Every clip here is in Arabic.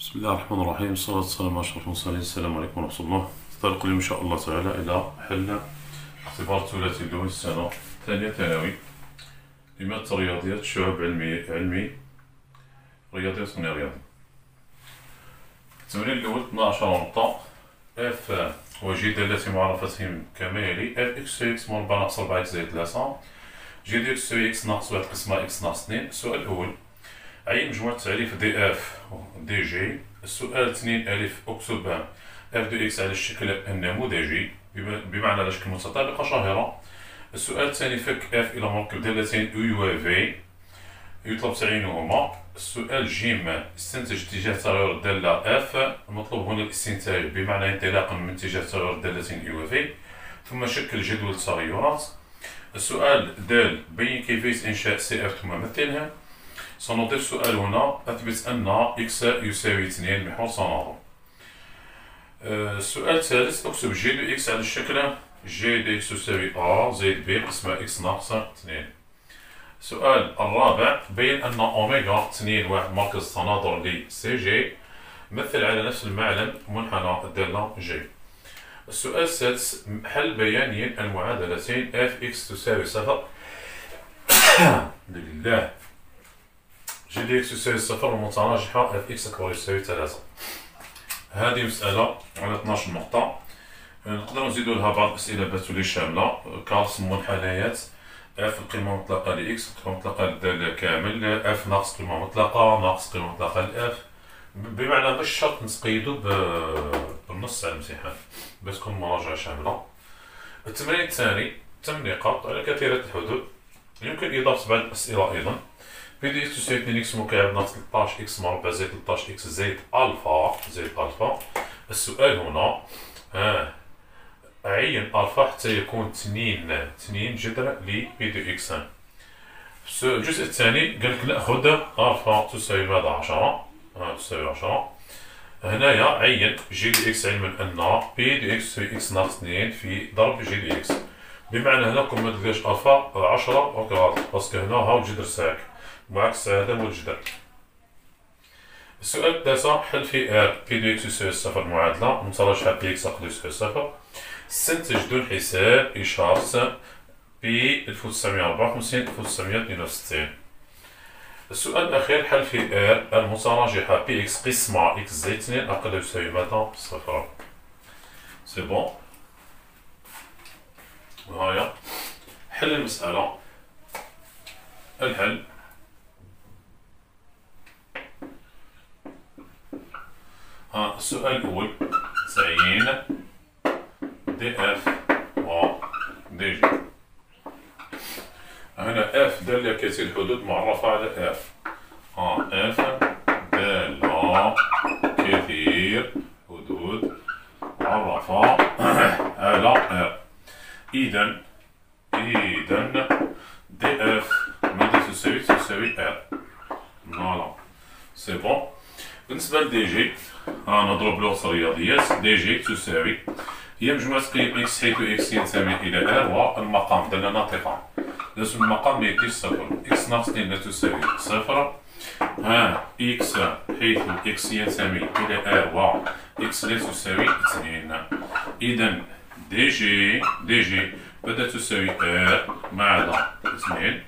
بسم الله الرحمن الرحيم، والصلاة والسلام على أشرف المرسلين. السلام عليكم ورحمة الله. ننطلق اليوم إن شاء الله تعالى إلى حل اختبار ثلاثي اللغة السنة الثانية ثانوي لمادة الرياضيات شعب علمي رياضيات ثانية رياضي. التمرين الأول 12 نقطة. اف وجي دالة معرفتهم كما يلي: اف اكس تساوي اكس مربع ناقص 4 اكس زائد 3، جي دي اكس تساوي اكس ناقص 1 قسمة اكس ناقص 2. السؤال الأول: عين مجموعة تعريف دي اف دي جي. السؤال 2: ألف اكتب اف دو اكس على الشكل النموذجي بمعنى على شكل متطابقة شاهرة. السؤال الثاني: فك اف إلى مركب دالتين يو و في يطلب تعيينهما. السؤال جيم: استنتج اتجاه تغير الدالة اف. المطلوب هنا الاستنتاج بمعنى انطلاقا من اتجاه تغير الدالتين يو و في، ثم شكل جدول التغيرات. السؤال د: بين كيفية إنشاء سي اف ثم مثلها. سنضيف سؤال هنا: أثبت أن إكس يساوي 2 محور تناظر. السؤال الثالث: أكتب جي دو إكس على الشكل جي دو إكس يساوي أ زائد بي قسمة إكس ناقص 2. السؤال الرابع: بين أن أوميغا 2 واحد مركز تناظر ل سي جي. مثل على نفس المعلم منحنى الدالة جي. السؤال السادس: حل بيانيا المعادلتين اف إكس تساوي 0 لله جي دي اكس يساوي 0 ومتراجحة اف اكس أكبر يساوي 3. هذه مسألة على 12 نقطة. نقدر نزيدو لها بعض الأسئلة باتولي شاملة كرسم منحنيات اف القيمة المطلقة لإكس القيمة المطلقة للدالة كامل، اف ناقص قيمة مطلقة ناقص قيمة مطلقة لاف، بمعنى مش شرط نتقيدو بالنص على الامتحان باش تكون مراجعة شاملة. التمرين الثاني 8 نقاط على كثيرة الحدود. يمكن إضافة بعض الأسئلة أيضا. في دي اكس تساوي 2 اكس مكعب ناقص 13 اكس مربع زائد 13 اكس زائد الفا. السؤال هنا: عين الفا حتى يكون 2 جذر ل في دو اكس. الجزء الثاني قال لك ناخذ الفا تساوي ماذا؟ 10. تساوي 10. هنايا عين جي دي اكس علما ان بي دو اكس تساوي اكس ناقص 2 في ضرب جي دي اكس، بمعنى هنا كون ما تلقاش الفا 10 وكرات باسكو هنا هاو الجذر ساكن معكس هذا هو الجذر. السؤال التاسع: حل في ار بي دو اكس يساوي 0 معادلة متراجحة بي اكس أقل يساوي 0. استنتج دون حساب إشارة بي 1954 1962. السؤال الأخير: حل في ار المتراجحة بي اكس قسمة اكس زائد 2 أقل يساوي ماذا؟ 0. سي بون. وهايا حل المسألة. الحل: السؤال الأول: تعيين دي اف و دي جي. هنا اف دالة كثير الحدود معرفة على اف. اف دالة كثير حدود معرفة على ار. إذا دي اف ماذا تساوي؟ تساوي ار. فوالا سي بون. بالنسبة لدي جي نضرب لغة الرياضيات. دي جي تساوي هي مجموعة قيم اكس حيث اكس ينتمي إلى ار والمقام دالة ناطقة. لازم المقام ميديش 0. اكس ناقص 2 لا تساوي 0. اكس حيث اكس ينتمي إلى ار و اكس لا تساوي 2. إذا دي جي ماذا تساوي ار مع 2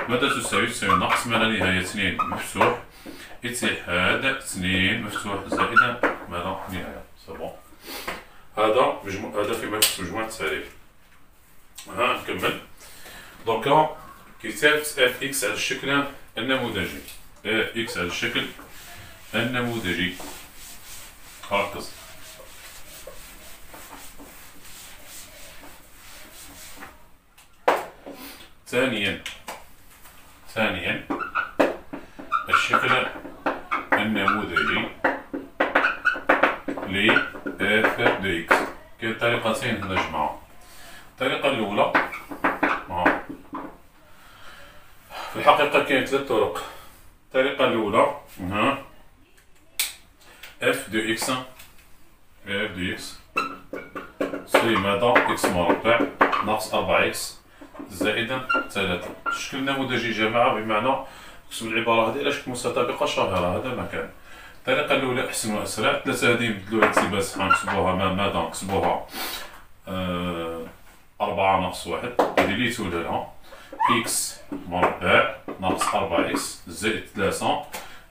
ماذا تساوي؟ تساوي ناقص ما لا نهاية 2 مفتوح اتحاد 2 مفتوح زائد ماذا؟ نهاية. سي بون. هذا فيما يخص مجموعة التعريف. نكمل. دونك كتابة اف اكس على الشكل النموذجي. اف اكس على الشكل النموذجي. ركز. ثانيا الشكل النموذجي ل اف دو اكس. كاين طريقتين هنا جماعة. الطريقة الأولى في الحقيقة كاين 3 طرق. الطريقة الأولى اف دو اكس تساوي ماذا؟ اكس مربع ناقص 4 اكس زائد 3. الشكل النموذجي جماعة بمعنى اكتب العبارة هذه على شكل متطابقة شاهرة. هذا مكان. الطريقة الأولى أحسن وأسرع. 3 هادي نبدلوها الاقتباس نكتبوها ماذا نكتبوها 4 ناقص 1 هادي لي تولها إكس مربع ناقص 4 إكس زائد 3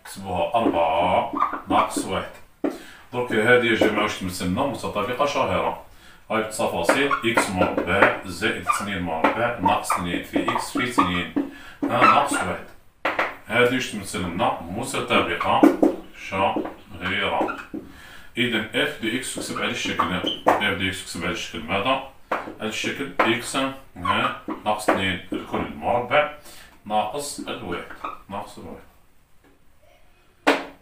نكتبوها 4 ناقص 1. درك هادي يا جماعة واش تمثلنا متطابقة شاهرة. هاي بالتفاصيل إكس مربع زائد 2 مربع ناقص 2 في إكس في 2 ناقص 1. هادي واش تمثل لنا متطابقة شاهرة. إذا اف دو إكس تكتب على الشكل اف دو إكس تكتب على الشكل ماذا؟ على الشكل إكس ناقص 2 الكل مربع ناقص الواحد ناقص الواحد.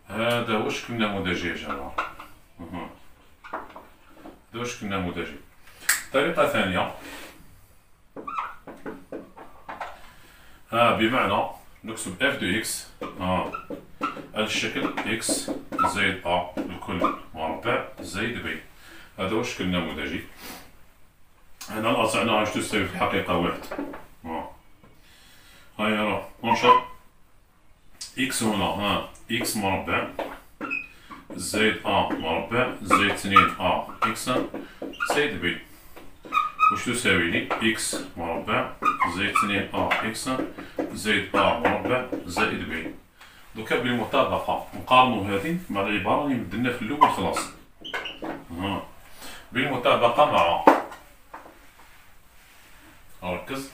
هذا هو شكل نموذجي يا جماعة. هذا هو شكل نموذجي. طريقة ثانية بمعنى نكتب اف دو إكس على الشكل إكس زائد أ الكل مربع زائد بي. هذا هو الشكل النموذجي. هنا الأصعنة واش تساوي في الحقيقة واحد. هيا راه انشر إكس هنا إكس مربع زائد أ مربع زائد 2 أ إكس زائد بي. واش تساوي لي إكس مربع زائد 2 أ إكس زائد أ مربع زائد بي. دوكا بالمطابقة نقارنو هذه مع العبارة اللي بدلنا في الأول خلاص. بالمطابقة مع ركز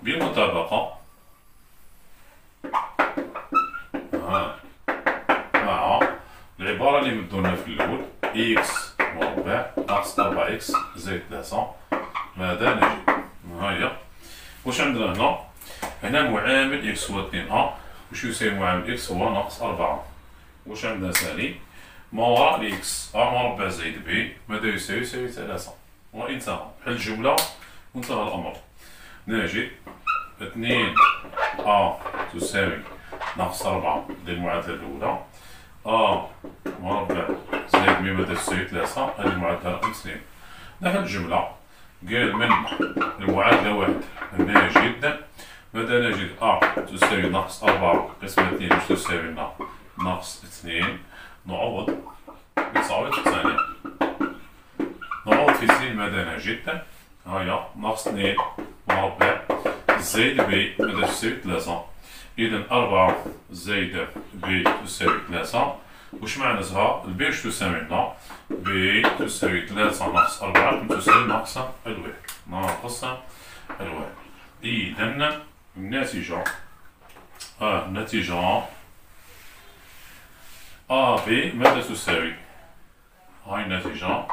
بالمطابقة مع العبارة اللي مدونا في الأول إكس مربع ناقص 4 إكس زائد 3 ماذا نجد؟ هيا واش عندنا هنا؟ هنا معامل إكس هو 2 أ. واش يساوي معامل إكس هو ناقص 4. واش عندنا ثاني؟ ما وراء الإكس أ مربع زائد بي ماذا يساوي؟ 3 وانتهى. حل الجملة وانتهى الأمر. نجد 2 أ تساوي ناقص 4 ديال المعادلة الأولى أ مربع زائد بي ماذا تساوي 3. هذه المعادلة رقم 2. نحل الجملة. قال من المعادلة واحد نجد ماذا نجد؟ أ تساوي ناقص 4 قسمة 2 واش تساوي لنا؟ ناقص 2. نعوض بالصوابع الثانية. نعوض في 2 ماذا نجد؟ هيا ناقص 2 مربع زائد بي ماذا تساوي 3. إذا 4 زائد بي تساوي 3. واش معناتها؟ البي واش تساوي لنا؟ بي تساوي 3 ناقص 4 تساوي ناقص الواحد ناقص الواحد. إذا الناتجة النتيجة أ بي ماذا تساوي؟ هاي النتيجة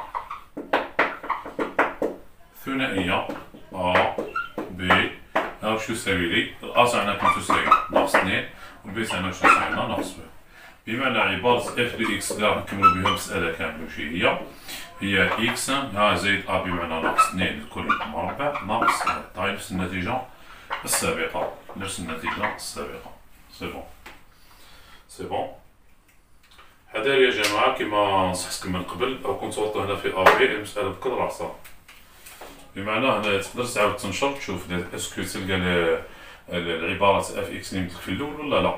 ثنائية أ بي. واش تساوي لي؟ الأ تاعنا كم تساوي؟ ناقص 2 والبي تاعنا واش تساوي لنا؟ ناقص 1. بمعنى عبارة اف دو اكس اللي راح نكملو بها المسألة كاملة واش هي اكس زائد أ بمعنى ناقص 2 لكل مربع ناقص 1. هاي نفس النتيجة السابقة. نفس النتيجة السابقة. سي بون سي بون. هذا يا جماعة كما نصحتكم من قبل أو كنت وصلت هنا في أ بي المسألة بكل راسها. بمعنى هنا تقدر تعاود تنشر تشوف اسكو تلقى العبارة اف اكس اللي مديك في الأول ولا لا.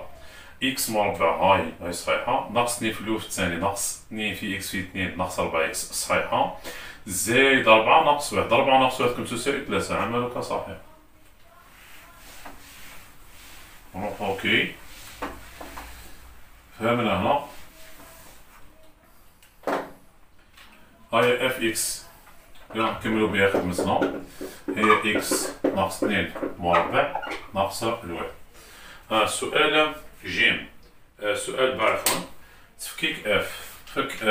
إكس مربع هاي صحيحة. ناقص 2 في الأول في الثاني ناقص 2 في إكس في 2 ناقص 4 إكس صحيحة. زائد 4 ناقص 1. 4 ناقص 1 كم تساوي 3. عملك صحيح. نروح أوكي. فهمنا هنا. هاي اف اكس اللي راح نكملو بها خدمتنا هي إكس ناقص 2 مربع ناقص الواحد. السؤال جيم. سؤال عفوا تفكيك اف. فك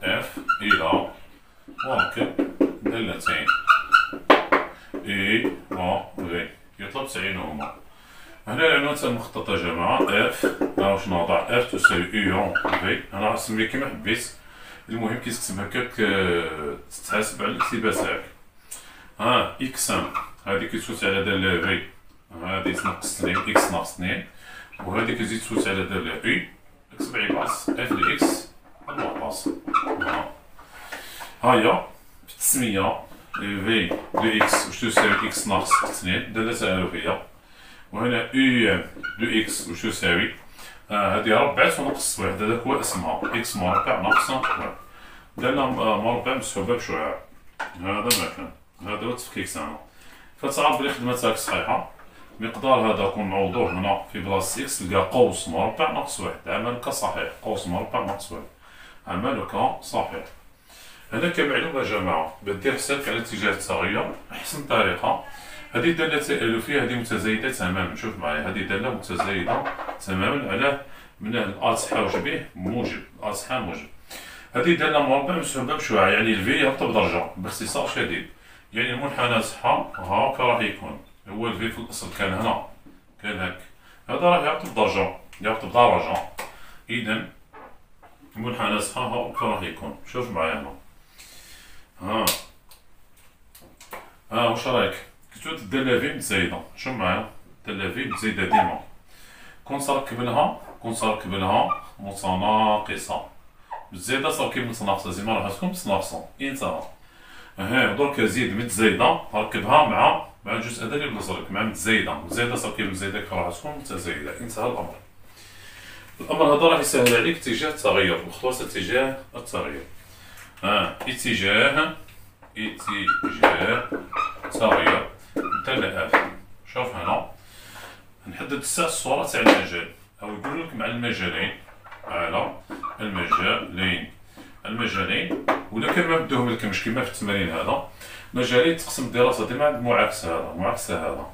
اف إلى مركب دالتين إي و غي يطلب تعيينهما. هنا العنوان تاع المخطط يا جماعة اف. واش نوضع؟ اف تساوي ايون في. أنا نسميه كيما حبيت. المهم كي تكتب هكاك تتحاسب على الكتيبة تاعك. إكس هادي كتفوت على دال في. هادي تنقص 2 إكس ناقص 2 وهادي كتزيد تفوت على دال إي. اكتب عبارة اف دو إكس المعطاس. هايا في التسمية في دو إكس واش تساوي إكس ناقص 2 دالة تألفية، وهنا أو إم دو إكس واش تساوي هادي ربعت ونقص واحد، هذاك هو اسمها إكس مربع ناقص واحد، دالة مربع مسحوبة بشعاع، هذا مكان، هذا هو التفكيك تاعنا. فتعرف بلي خدمة تاعك صحيحة. مقدار هذا كون نعوضوه هنا في بلاصة إكس تلقى قوس مربع ناقص واحد، عملك صحيح، قوس مربع ناقص واحد، عملك صحيح. هنا كمعلومة جماعة بدير حسابك على اتجاه التغير، أحسن طريقة هذه دالة تألفية، هذه متزايدة تماما، شوف معايا هذه دالة متزايدة تماما على من الأ حاوج موجب، أ موجب. هذه دالة مربع مسحوبة بشعاع، يعني الفي يهبط بدرجة باختصار شديد، يعني المنحنى تاعها هاكا راح يكون، هو الفي في الأصل كان هنا، كان هاك، هذا راح يهبط بدرجة، يهبط بدرجة، إذا المنحنى تاعها هاكا راح يكون، شوف معايا هنا. واش رايك؟ كتبت الدالة في متزايدة، شوف معايا، الدالة في متزايدة ديما، كون تركب لها متناقصة، بالزايدة تركب متناقصة، زعما راح تكون متناقصة، انتهى. درك زيد متزايدة ركبها مع الجزء هذا اللي بلصرك مع متزايدة، تركب متزايدة راح تكون متزايدة، انتهى الأمر. الأمر هذا راح يسهل عليك اتجاه التغير، الخلاصة اتجاه التغير. اتجاه تغير دالة اف. شوف هنا نحدد الصورة تاع المجال، أو يقول لك مع المجالين، على المجالين، ولا كان ما بدوهم لكمش كيما في التمارين هذا، مجالين تقسم الدراسة ديما عند معاكس هذا،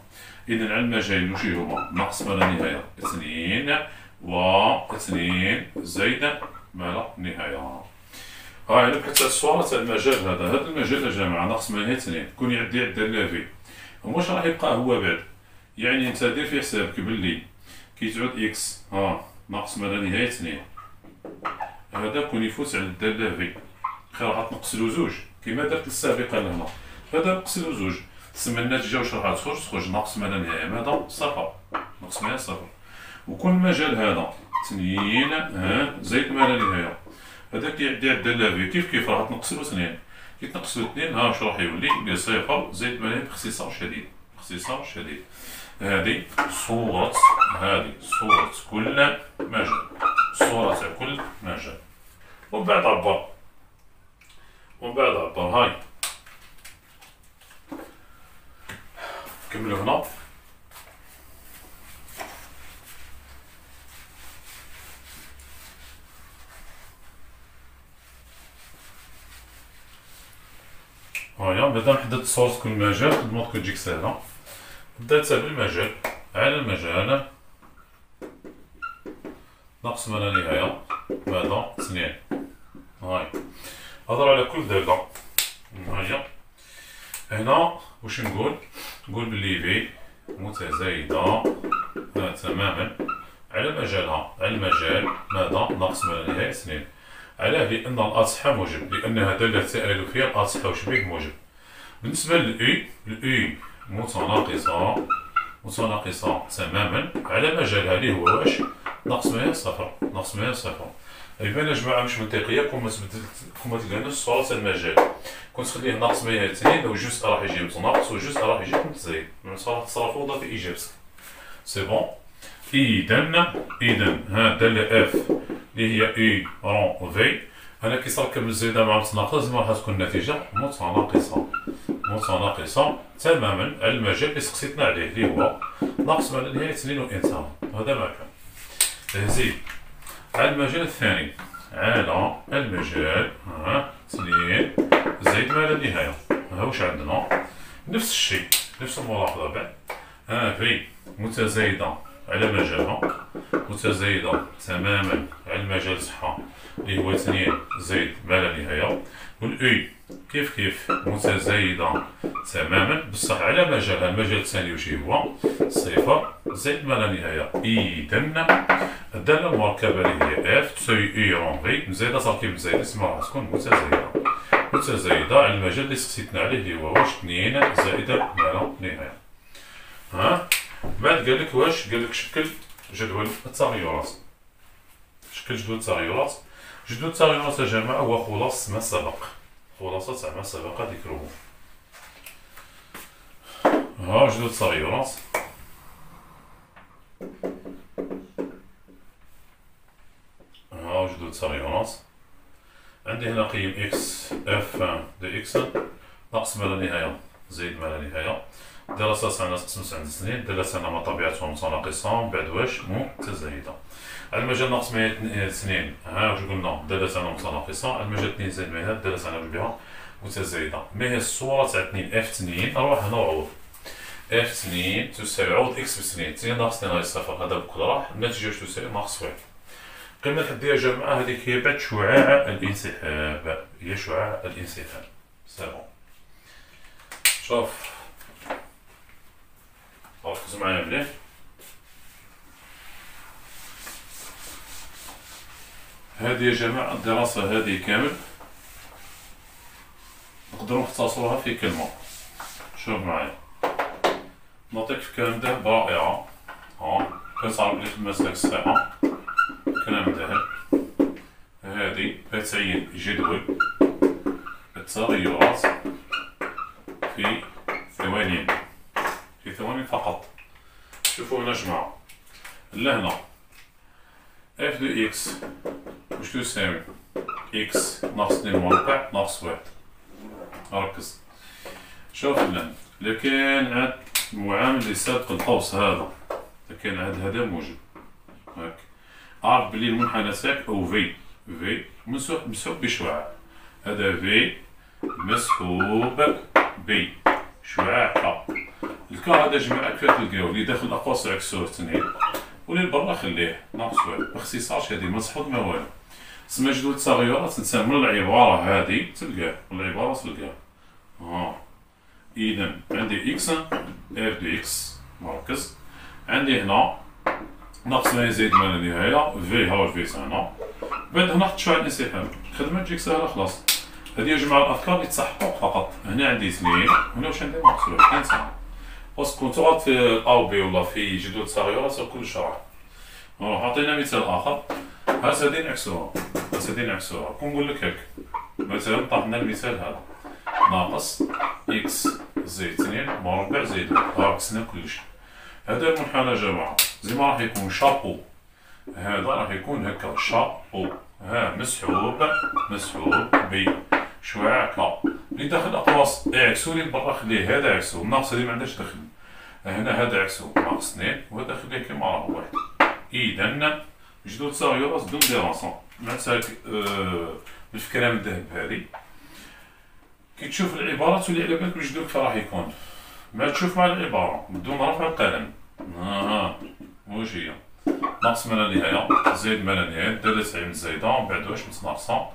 إذا على المجالين واش هما؟ ناقص ما لا نهاية 2 و 2 زائد ما لا نهاية. إلا بحثت على الصورة تاع المجال هذا المجال يا جماعة ناقص ما لا نهاية 2، كون يعدي الدالة في، واش راح يبقى هو بعد؟ يعني انت دير في حسابك بلي كي تعود إكس ناقص ما لا نهاية 2، هذا كون يفوت على الدالة في، راح تنقصلو زوج كيما درت السابقة لهنا، هذا نقصلو زوج، تسمى النتيجة واش راح تخرج ناقص ما لا نهاية، هذا صفر، ناقص ما صفر، وكون المجال هذا 2 زائد ما لا نهاية، هذا كيعدي على الدالة في كيف راح تنقصلو 2، كي تنقصلو 2 واش راح يولي؟ صفر زائد ما لا نهاية باختصار شديد. هذه صورة كل مجال، كل مجال، ومن بعد عبر، هاي كملوا هنا. هايا بعدا نحدد صورة كل مجال، خدمتك تجيك سهلة. بدات بالمجال، على المجال ناقص ما لا نهاية، بعدا 2، هاي هضر على كل دالة. هايا هنا واش نقول بلي في متزايدة تماما على مجالها، على المجال ماذا؟ ناقص ما لا نهاية 2. علاه؟ لأن الأصحى موجب، لأنها دالة تألفية الأصحى وشبيه موجب. بالنسبة للأي متناقصة تماما على مجالها اللي هو واش؟ ناقص ما هي صفر، يبان يا جماعة مش منطقية كون ما تلقاناش الصورة تاع المجال، كون تخليه ناقص ما هي 2 وجزء راح يجي متناقص وجزء راح يجي متزايد، راح تصرف وضع في إجابتك، سي بون. إذا ها الدالة اف اللي هي اي رون في، أنا كي تركب الزايدة مع متناقص راح تكون النتيجة متناقصة تماما على المجال اللي سقسيتنا عليه اللي هو ناقص ما لا نهاية 2 وانتهى، هذا ما كان. زيد على المجال الثاني، على المجال 2 زائد ما لا نهاية، ها واش عندنا؟ نفس الشيء، نفس الملاحظة بعد، في متزايدة على مجالها، متزايدة تماما على المجال تاعها اللي هو 2 زائد ما لا نهاية، والأي كيف متزايدة تماما بصح على مجالها، المجال الثاني واش هو؟ 0 زائد ما لا نهاية. إذا الدالة المركبة اللي هي اف تساوي اي رون في مزايدة تركيب مزايدة، تسمى راح تكون متزايدة على المجال اللي سقسيتنا عليه اللي هو واش 2 زائد ما لا نهاية. بعد قال لك واش؟ قال لك شكل جدول التغيرات. جدول التغيرات يا جماعة هو خلاصة ما سبق، تاع ما سبق ذكره. ها جدول تغيرات. ها جدول تغيرات. عندي هنا قيم اكس اف دو اكس ناقص ما لا نهاية زائد ما لا نهاية. دراسات عندنا تقسم عند اثنين، دالات عندنا ما طبيعتهم متناقصة من بعد واش متزايدة. المجال ناقص ما هي اثنين، ها واش قلنا دالات عندنا متناقصة، المجال اثنين زائد ما هي دالات عندنا بها متزايدة. ما هي الصورة تاع اثنين اف اثنين، نروح هنا وعوض. اف اثنين تساوي عوض اكس باثنين، اثنين ناقص اثنين غادي صفر، هذا بكل راح، النتيجة واش تساوي ناقص واحد. القيمة الحدية يا جماعة هذيك هي بعد شعاع الانسحاب، هي شعاع الانسحاب. سي بون. شوف ركزوا معايا مليح. هذه يا جماعة الدراسة هذه كامل نقدروا نختصروها في كلمة. شوف معايا نعطيك في الكلام ده برائعة. كتصعب لك المسألة الصحيحة كلام ده. هذه بتعين جدول التغيرات في ثواني، في ثواني فقط. شوفوا هنا جماعة لهنا اف دو اكس واش تساوي اكس ناقص 2 مربع ناقص 1. ركز شوف لهنا إلا كان عاد المعامل اللي سابق القوس هذا، إلا كان عاد هذا موجب هاك، عارف بلي المنحنى تاعك او في مسحوب بشعاع، هذا في مسحوب ب شعاع ك. الكا هذا جماعة كيف تلقاو اللي داخل الاقواس عكسوه اثنين واللي برا خليه ناقص واحد، باختصارش هذه ما تحط ما والو. تسمى جدول التغيرات نسمى من العبارة هذه تلقاه، من العبارة تلقاه. إذا عندي إكس اف دو إكس مركز، عندي هنا ناقص ما يزيد ما لا نهاية في ها في هنا، بعد هنا حط شعاع الانسحاب، الخدمة تجيك سهلة خلاص. هذه يا جماعة الأفكار اللي تحقق فقط. هنا عندي اثنين، هنا واش عندي ناقص واحد، كاين سهل. باسكو نتوما في الأو بي ولا في جدول التغيرات كل شرح. عطينا مثال آخر، هذه نعكسوها، هذه نعكسوها، كون نقول لك هاك مثلا طرحنا المثال هذا ناقص إكس زائد 2 مربع زائد 1، عكسنا كلشي. هذا المنحنى يا جماعة زي ما راح يكون شابو، هذا راح يكون هكا شابو، مسحوب بشعاع ك. اللي داخل الأقواس يعكسو، اللي برا خليه هذا عكسو، الناقص هذه ما عندهاش دخل. هنا هذا عكسو ناقص 2 وهذا خليه كيما راه واحد. إذا جدول التغيرات بدون دراسة مع الفكرة من الذهب هذه. كي تشوف العبارة تولي على بالك الجدول كيف راح يكون، ما تشوف مع العبارة بدون رفع القلم. واش هي ناقص ما لا نهاية زائد ما لا نهاية، دالة تاعي متزايدة ومن بعد واش متناقصة،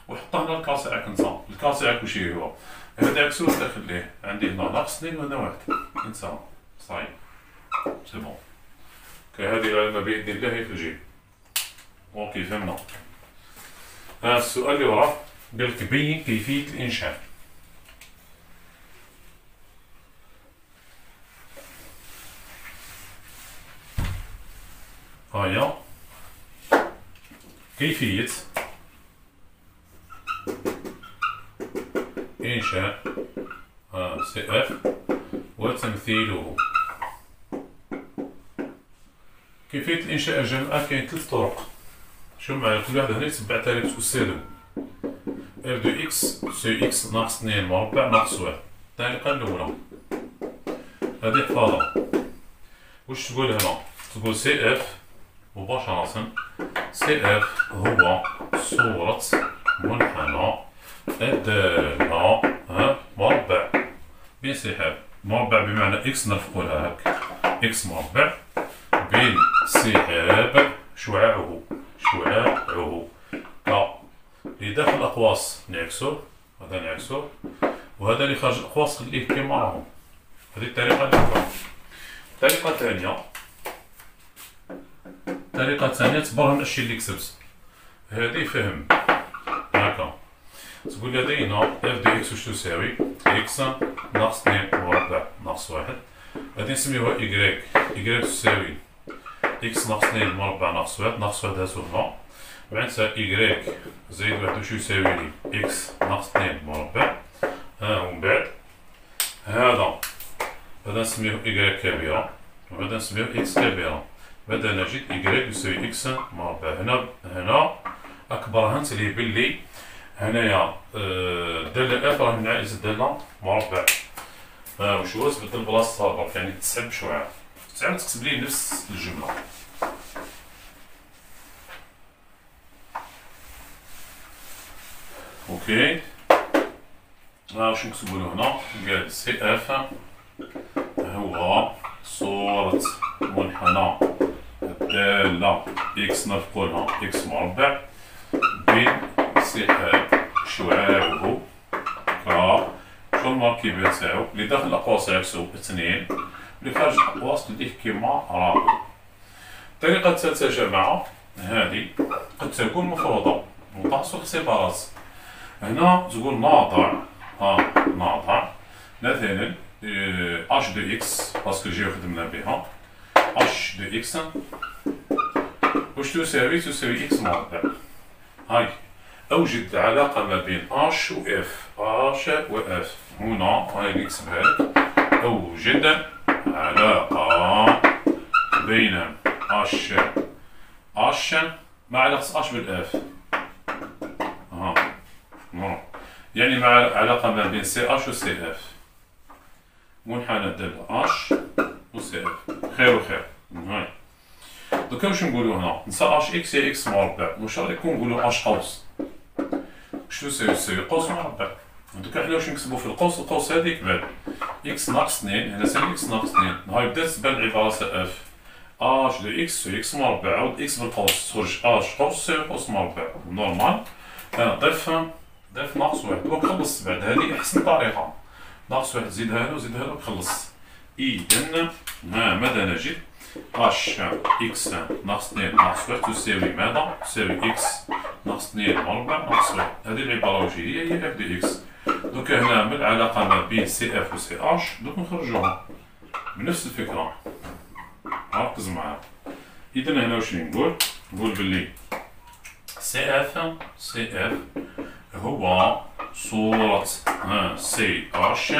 وحطها هنا الكا تاعك نتا، الكا تاعك واش هو هذا عكسو وهذا خليه، عندي هنا ناقص 2 وهنا 1 انسى صايب سي بون. هذه العلامة بإذن الله هي في الجيب. اوكي فهمنا. السؤال اللي وراه قالك بين كيفية الإنشاء. هيا كيفية إنشاء سي اف وتمثيله. كيفية الإنشاء يا جماعة كاين 3 طرق. شوف معايا كل واحد هنا يتبع طريقة أستاذو. اف دو إكس سي إكس ناقص 2 مربع ناقص 1. الطريقة الأولى هذه احفظها. واش تقول هنا؟ تقول سي اف مباشرة، سي اف هو صورة منحنى الدالة مربع بانسحاب. مربع بمعنى اكس نرفقولها هاك، اكس مربع بانسحاب شعاعه ك. اللي داخل الأقواس نعكسوه، هذا نعكسوه، وهذا اللي خارج الأقواس خليه كيما راهو. هذه الطريقة الأولى. الطريقة الثانية، تبرهن الشيء اللي كسبت. هذه فهم هاكا، تقول لي هذه هنا اف دو اكس واش تساوي اكس ناقص 2 مربع ناقص 1. هذه نسميوها إيكغيك تساوي اكس ناقص 2 مربع ناقص 1، ناقص 1 هاتو هنا، معناتها إيكغيك زائد 1 واش يساوي لي اكس ناقص 2 مربع. ومن بعد هذا نسميه إكغيك كبيرة وهذا نسميه إكس كبيرة. بعدا نجد إكغيك يساوي إكس مربع. هنا أكبر هنت اللي يبين لي هنايا الدالة إف راه نعكس الدالة مربع. واش هو تبدل بلاصتها برك، يعني تسحب شوية تعاود تكتب لي نفس الجملة. اوكي واش نكتبو هنا؟ قال سي اف هو صورة منحنى الدالة اكس نفقولها اكس مربع بانسحاب شعاعه ك شو المركبة تاعو اللي داخل الأقواس عكسو 2، اللي خارج الأقواس تديه كيما راه. الطريقة الثالثة جماعة هذه قد تكون مفروضة وتحصل اختبارات. هنا تقول ناضع ناضع مثلا اش دو اكس باسكو جيو خدمنا بها اش دو اكس واش تساوي اكس مربع. هاي اوجد علاقة ما بين اش و اف. اش و اف هنا هاي نكتبها لك. اوجد علاقة بين اش مع علاقة اش بالاف. يعني مع علاقة ما بين سي اش و سي اف. منحنى الدالة اش و سي اف. خير وخير. هاي دوكا واش نقولو هنا؟ نسى اش اكس هي اكس مربع. واش رايكم نقولو اش قوس؟ واش تساوي قوس مربع. دوكا حنا واش نكتبو في القوس؟ القوس هذيك بعد اكس ناقص 2. هنا سالي اكس ناقص 2. هاي بدات تبان العبارة تاع اف. اش دو اكس تساوي اكس مربع عاود اكس بالقوس تخرج اش قوس تساوي قوس مربع. نورمال. ضيف ناقص واحد وخلص. بعد هذه احسن طريقة. ناقص واحد زيدها هنا وزيدها هنا وخلص. اذا ماذا نجد؟ اش اكس ناقص 2 ناقص واحد تساوي ماذا؟ تساوي اكس ناقص 2 مربع ناقص واحد. هذه العبارة وجهية هي اف دي اكس. دوكا هنا من العلاقة ما بين سي اف و سي اش دوك نخرجوها بنفس الفكرة. ركز معايا. اذا هنا واش نقول؟ نقول بلي سي اف هو صورة سي اش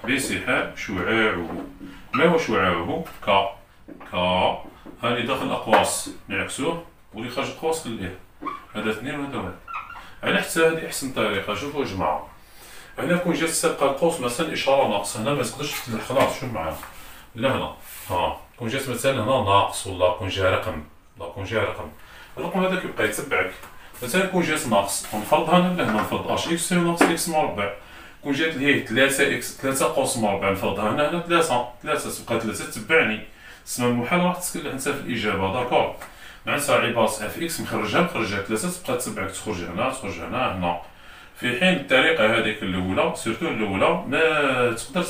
بانسحاب شعاعه. ما هو شعاعه؟ ك هاني داخل الأقواس نعكسوه واللي خارج الأقواس خليه. هذا 2 وهذا 1. على حتى هذه أحسن طريقة. شوفوا يا جماعة هنا كون جات سابقة القوس مثلا إشارة ناقص هنا ما تقدرش خلاص شوف معايا. لا هنا كون جات مثلا هنا ناقص ولا كون جا رقم الرقم هذاك يبقى يتبعك. مثلا كون جات ناقص نفرضها هنا لهنا نفرض اش اكس يساوي ناقص اكس مربع. كون جات لهيه 3 اكس 3 قوس مربع نفرضها هنا 3 تبقى 3 تبعني. تسمى المحال راح تسكن انت في الاجابه. داكور معناتها عباره اف اكس مخرجها 3 تبقى تبعك تخرج هنا. في حين الطريقه هذيك الاولى سيرتو الاولى ما تقدر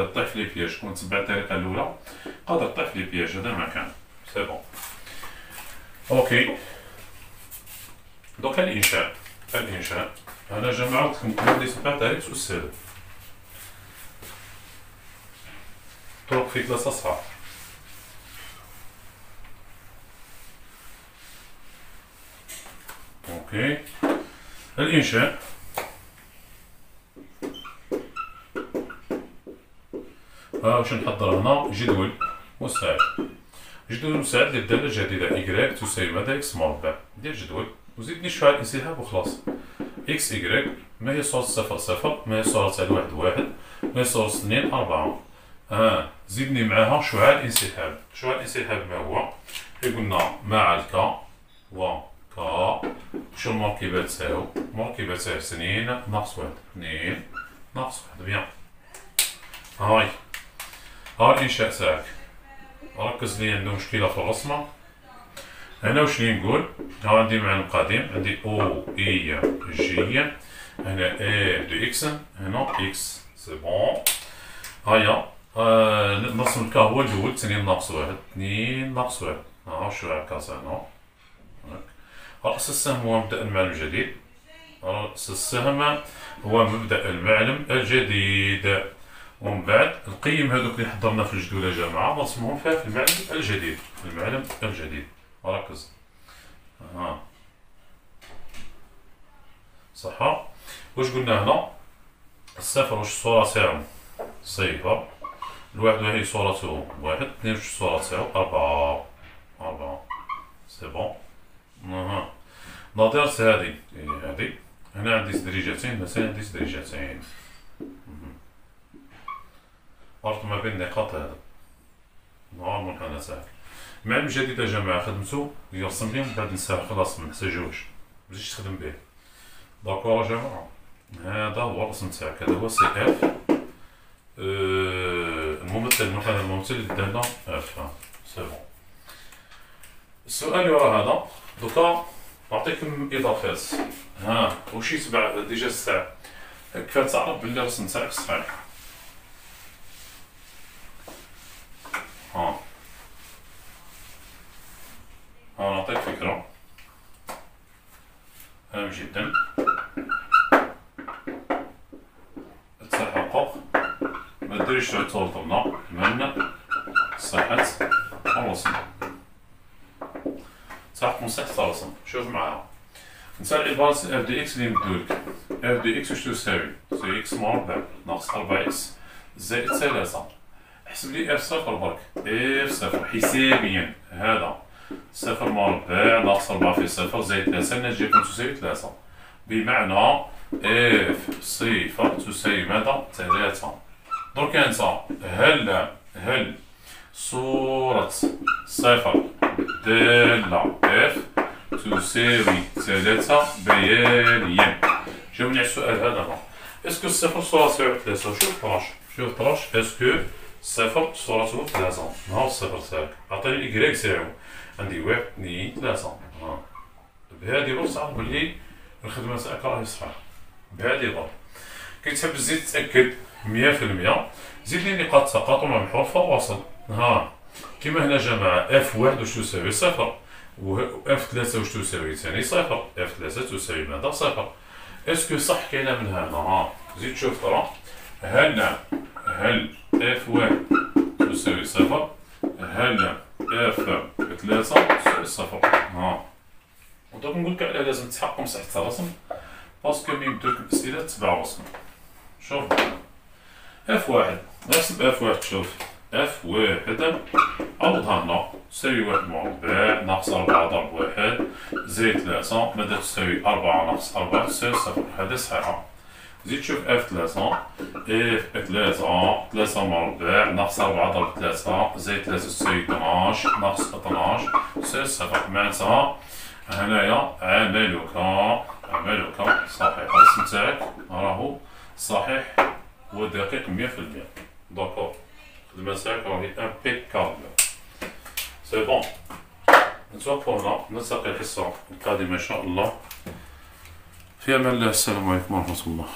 تطيح في لي بياج. كون تبع الطريقه الاولى قادر تطيح في لي بياج. هذا ما كان سي بون. اوكي دوكا الانشاء انا جمعت لكم كل لي سبع تاع اكس والسالب. طرق في 3 صفحات. اوكي الانشاء واش نحضر هنا؟ جدول مساعد. جدول مساعد للدالة الجديدة y تساوي ماذا؟ اكس مربع. دير جدول وزيدني شوية الانسحاب وخلاص. اكس y ما هي صورة 0 ما هي صورة تاع 1 ما هي صورة 2 4. زيدني معاها شعاع الانسحاب. شعاع الانسحاب ما هو؟ قلنا مع الكا و كا شو المركبات تاعو؟ مركبات تاعو 2 ناقص 1 2 ناقص 1. بيان. هاي الانشاء تاعك. ركز لي عنده مشكلة في الرسمة. هنا واش لي نقول؟ عندي معلم قديم عندي او اي جي. هنا اف دو اكس هنا اكس سي بون. هيا نرسم الكا هو الاول 2 ناقص 1 2 ناقص 1. شو هكا هنا. رأس السهم هو مبدأ المعلم الجديد. رأس السهم هو مبدأ المعلم الجديد. ومن بعد القيم هذوك اللي حضرنا في الجدول يا جماعة نرسمهم فيها في المعلم الجديد. ركز. صح. واش قلنا هنا؟ الصفر واش الصورة تاعو؟ صفر. الواحد هي صورته واحد، اثنين واش الصورة تاعو أربعة. سي بون. أها. ناظرت هادي هادي، هنا عندي سدريجتين، مثلا عندي سدريجتين. فرق ما بين النقاط هذا. نهار منحنى ساهل. المعلم الجديد يا جماعة خدمتو يرسم لي ومن بعد نساه خلاص منحتاجوش، متجيش تخدم به. داكور يا جماعة. هذا هو الرسم تاعك، هذا هو سي اف. المنحنى الممثل اللي دانا اف. سي بون. السؤال اللي ورا هذا دوكا نعطيكم اضافات. واش يتبع ديجا الساعة، كفاية تعرف بلي الرسم تاعك صحيح. نعطيك فكرة هام جدا. التحقق ما ديريش تورطنا من صحة الرسم. تحقق من صحة الرسم. شوف معايا نتا العبارة اف دي اكس اللي مدولك. اف دي اكس واش تساوي؟ سي اكس مربع ناقص 4 اكس زائد 3. احسب لي اف صفر برك. اف صفر حسابيا هذا صفر مربع ناقص 4 في صفر زائد 3 الناتج يكون تساوي 3. بمعنى اف صفر تساوي ماذا؟ 3. درك انت هل صورة صفر دالة اف تساوي 3 بيانيا؟ جاوبني على السؤال هذا. اسكو الصفر صورة تساوي 3؟ شوف طراش اسكو صفر صورته 3. ها هو الصفر تاعك، عطيني الإكراك تاعو. عندي 1 2 3. بهادي الوقت تعرف بلي الخدمة تاعك راهي صحيحة. بهادي الوقت كي تحب تزيد تأكد 100% زيد لي نقاط تقاطع مع الحروف فواصل. كيما هنا جماعة اف واحد واش تساوي صفر، و اف 3 واش تساوي ثاني صفر، اف 3 تساوي ماذا؟ صفر. اسكو صح كاينة من هنا؟ زيد شوف ترى هل اف واحد تساوي صفر، هل اف 3 تساوي صفر. ودوك نقولك على لازم تحقق صحة الرسم باسكو ملي يبدولك الأسئلة تتبع الرسم. شوف اف واحد نحسب اف واحد. شوف اف واحد عوضها هنا تساوي 1 مربع ناقص 4 ضرب 1 زائد 3 ماذا تساوي؟ 4 ناقص 4 تساوي صفر. هذا صحيحة. زيد شوف اف 3 3 مربع ناقص 4 ضرب 3 زائد 3 تساوي 12 ناقص 12 تساوي صفر. معناتها هنايا عملك صحيح. الرسم تاعك راهو صحيح ودقيق 100%. داكور. الخدمة تاعك راهي امبيكابل. سي بون. نتوقفو هنا، نلتقي الحصة القادمة ان شاء الله. في امان الله. السلام عليكم ورحمة الله.